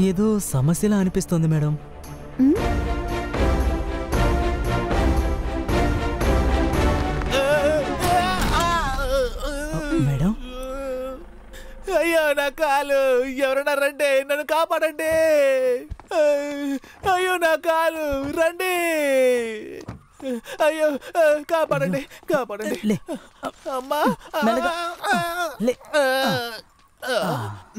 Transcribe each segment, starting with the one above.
ఏదో సమస్యలా అనిపిస్తుంది madam. Madam, అయ్యో నా కాలు, ఎవరన్నా రండి, నన్ను కాపాడండి. అయ్యో నా కాలు, రండి. అయ్యో కాపాడండి, కాపాడండి. అమ్మా,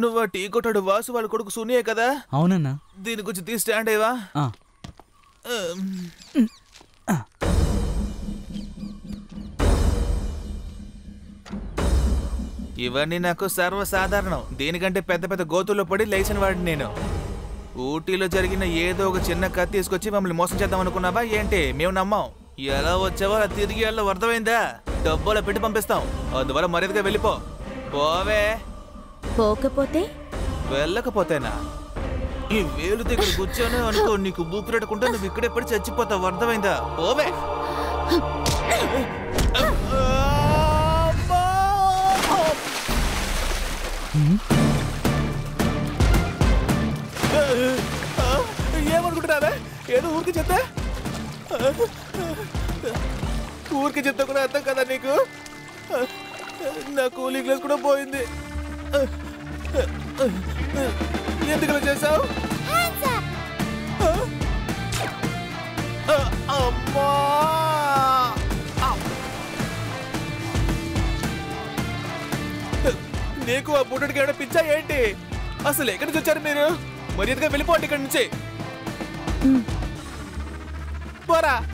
నువ్వు టీ కొట్టాడు వాసు వాళ్ళ కొడుకు సునియే కదా? అవునన్నా. దీని గురించి తీ స్టాండ్ అయ్యవా? ఇవన్నీ నాకు సర్వసాధారణం. దీనికంటే పెద్ద పెద్ద గోతుల్లో పడి లేచిన వాడిని నేను. ఊటీలో జరిగిన ఏదో ఒక చిన్న కత్తి తీసుకొచ్చి మమ్మల్ని మోసం చేద్దాం అనుకున్నావా ఏంటి? మేము నమ్మాం. ఎలా వచ్చావో అలా తిరిగి వెళ్ళో అర్థమైందా? డబ్బులో పెట్టి పంపిస్తాం. అందువల్ల మర్యాదగా వెళ్ళిపో. పోవే. పోకపోతే? వెళ్ళకపోతేనా? ఈ వేలు దగ్గర కూర్చొని అనుకో, నీకు బూపిరెట్టకుండా నువ్వు ఇక్కడే పడి చచ్చిపోతావు. అర్థమైందా? పోవే. ఏమనుకుంటున్నావే? ఏదో ఊరికి చెప్తే కూడా అర్థం కదా నీకు? నా కూలీ గ్లాస్ కూడా పోయింది. ఎందుకు చేసావు? అమ్మా, నీకు ఆ బుడ్డడికి ఏమైనా పిచ్చా ఏంటి? అసలు ఎక్కడి నుంచి వచ్చారు మీరు? మర్యాదగా వెళ్ళిపోండి ఇక్కడి నుంచి. పోరా.